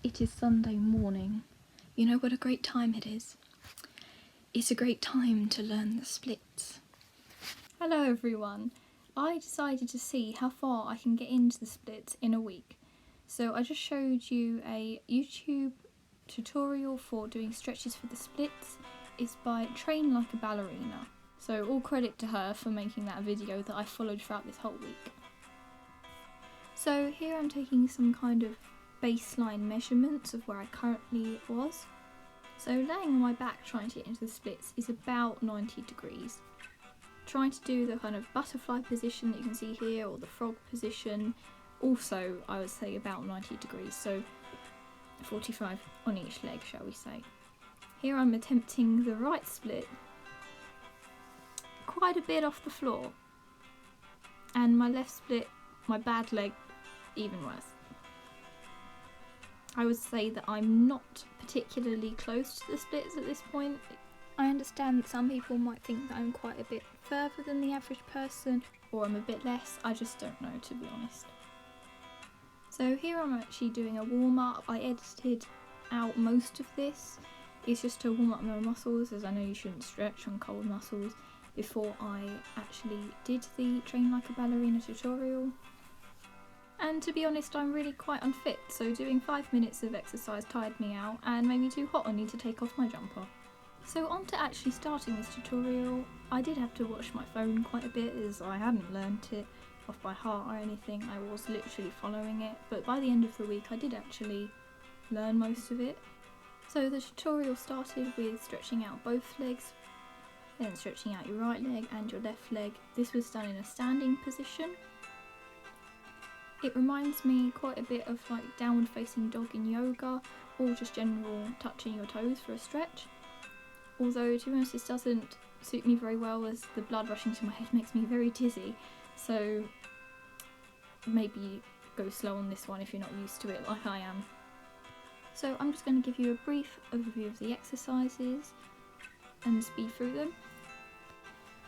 It is Sunday morning. You know what a great time it is? It's a great time to learn the splits. Hello everyone. I decided to see how far I can get into the splits in a week. So I just showed you a YouTube tutorial for doing stretches for the splits. It's by Train Like a Ballerina. So all credit to her for making that video that I followed throughout this whole week. So here I'm taking some kind of baseline measurements of where I currently was. So laying on my back trying to get into the splits is about 90 degrees. Trying to do the kind of butterfly position that you can see here, or the frog position, also I would say about 90 degrees, so 45 on each leg, shall we say. Here I'm attempting the right split, quite a bit off the floor, and my left split, my bad leg, even worse. I would say that I'm not particularly close to the splits at this point. I understand that some people might think that I'm quite a bit further than the average person, or I'm a bit less. I just don't know, to be honest. So here I'm actually doing a warm-up. I edited out most of this. It's just to warm up my muscles, as I know you shouldn't stretch on cold muscles, before I actually did the Train Like a Ballerina tutorial. And to be honest, I'm really quite unfit, so doing 5 minutes of exercise tired me out and made me too hot. I need to take off my jumper. So on to actually starting this tutorial. I did have to watch my phone quite a bit, as I hadn't learnt it off by heart or anything. I was literally following it, but by the end of the week I did actually learn most of it. So the tutorial started with stretching out both legs, then stretching out your right leg and your left leg. This was done in a standing position. It reminds me quite a bit of like downward facing dog in yoga, or just general touching your toes for a stretch. Although to be honest, this doesn't suit me very well, as the blood rushing to my head makes me very dizzy, so maybe go slow on this one if you're not used to it like I am. So I'm just going to give you a brief overview of the exercises and speed through them.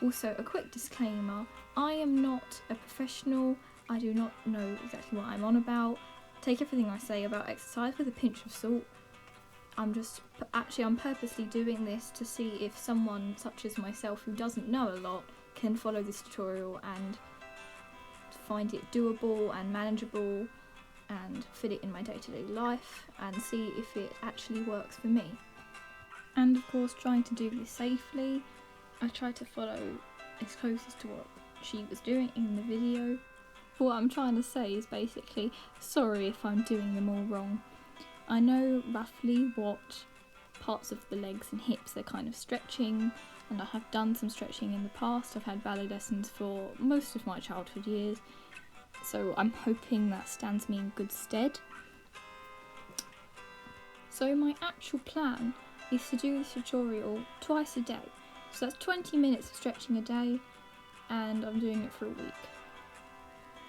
Also, a quick disclaimer, I am not a professional. I do not know exactly what I'm on about. Take everything I say about exercise with a pinch of salt. I'm purposely doing this to see if someone such as myself, who doesn't know a lot, can follow this tutorial and find it doable and manageable and fit it in my day-to-day life, and see if it actually works for me. And of course, trying to do this safely, I tried to follow as close as to what she was doing in the video. What I'm trying to say is basically, sorry if I'm doing them all wrong. I know roughly what parts of the legs and hips they're kind of stretching, and I have done some stretching in the past. I've had ballet lessons for most of my childhood years, so I'm hoping that stands me in good stead. So my actual plan is to do this tutorial twice a day. So that's 20 minutes of stretching a day, and I'm doing it for a week.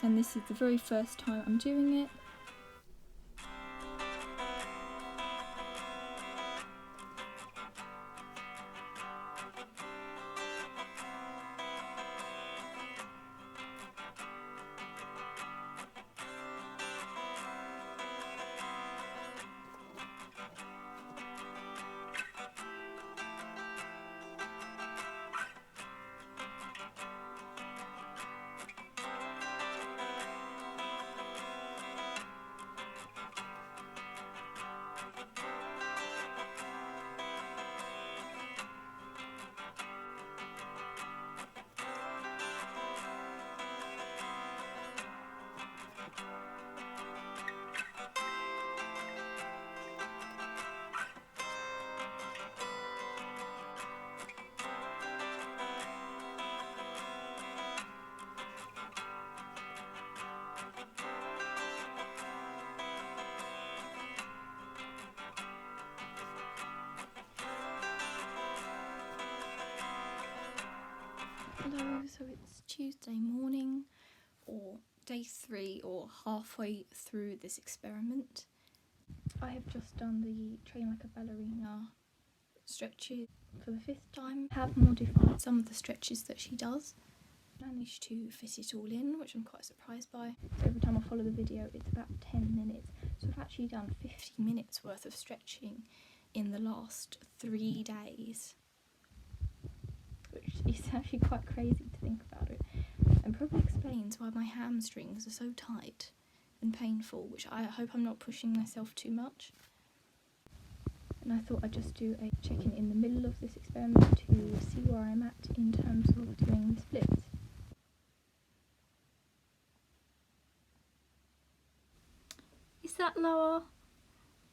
And this is the very first time I'm doing it. Hello, so it's Tuesday morning, or day 3, or halfway through this experiment. I have just done the Train Like a Ballerina stretches for the 5th time. I have modified some of the stretches that she does, Managed to fit it all in, which I'm quite surprised by. So every time I follow the video, it's about 10 minutes. So I've actually done 50 minutes worth of stretching in the last 3 days, which is actually quite crazy to think about it, and probably explains why my hamstrings are so tight and painful, which I hope I'm not pushing myself too much. And I thought I'd just do a check-in in the middle of this experiment to see where I'm at in terms of doing the splits. Is that lower?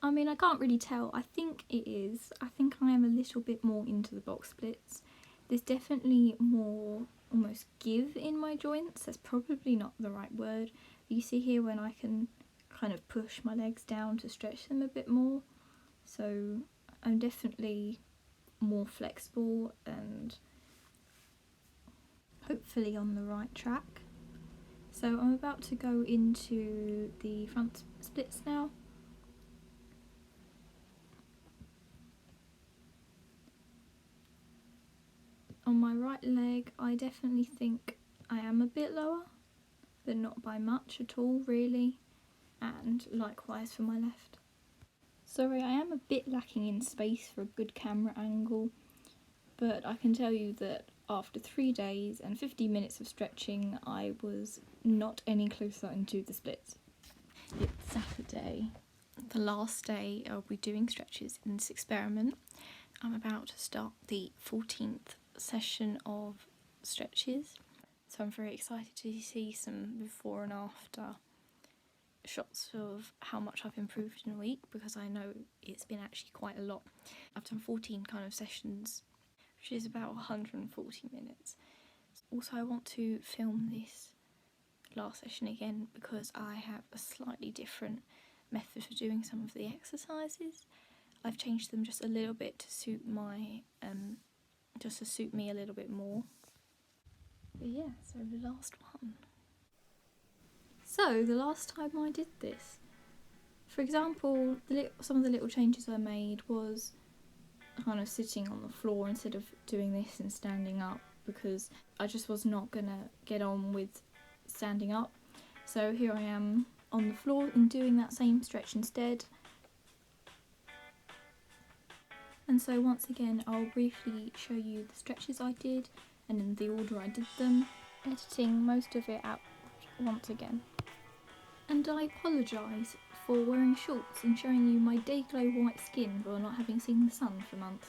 I mean, I can't really tell. I think it is. I think I am a little bit more into the box splits. There's definitely more almost give in my joints. That's probably not the right word. You see here when I can kind of push my legs down to stretch them a bit more. So I'm definitely more flexible and hopefully on the right track. So I'm about to go into the front splits now. On my right leg, I definitely think I am a bit lower, but not by much at all really, and likewise for my left. Sorry, I am a bit lacking in space for a good camera angle, but I can tell you that after 3 days and 50 minutes of stretching, I was not any closer into the splits. It's Saturday, the last day I'll be doing stretches in this experiment. I'm about to start the 14th session of stretches, so I'm very excited to see some before and after shots of how much I've improved in a week, because I know it's been actually quite a lot. I've done 14 kind of sessions, which is about 140 minutes. Also, I want to film this last session again because I have a slightly different method for doing some of the exercises. I've changed them just a little bit to suit my, just to suit me a little bit more. But yeah, so the last one. So the last time I did this, for example, some of the little changes I made was kind of sitting on the floor instead of doing this and standing up, because I just was not gonna get on with standing up. So here I am on the floor and doing that same stretch instead. And so once again, I'll briefly show you the stretches I did and in the order I did them, editing most of it out once again. And I apologise for wearing shorts and showing you my day-glow white skin while not having seen the sun for months.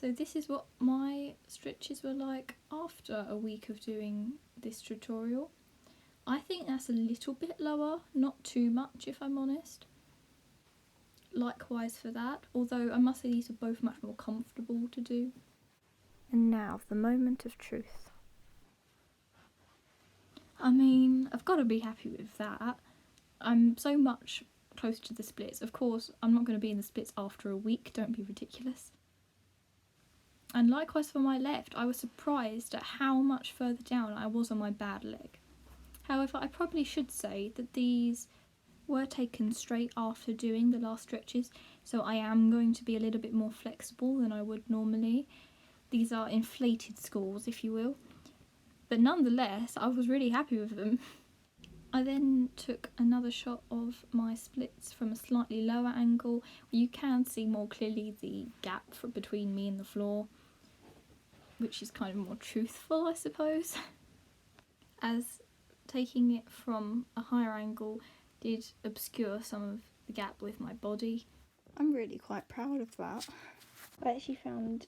So this is what my stretches were like after a week of doing this tutorial. I think that's a little bit lower, not too much if I'm honest. Likewise for that, although I must say these are both much more comfortable to do. And now, the moment of truth. I mean, I've got to be happy with that. I'm so much close to the splits. Of course, I'm not going to be in the splits after a week, don't be ridiculous. And likewise for my left, I was surprised at how much further down I was on my bad leg. However, I probably should say that these were taken straight after doing the last stretches, so I am going to be a little bit more flexible than I would normally. These are inflated scores, if you will. But nonetheless, I was really happy with them. I then took another shot of my splits from a slightly lower angle. You can see more clearly the gap between me and the floor, which is kind of more truthful, I suppose. As taking it from a higher angle did obscure some of the gap with my body. I'm really quite proud of that. I actually found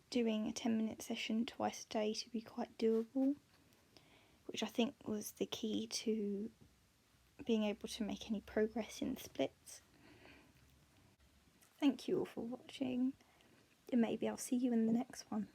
doing a 10-minute session twice a day to be quite doable, which I think was the key to being able to make any progress in the splits. Thank you all for watching, and maybe I'll see you in the next one.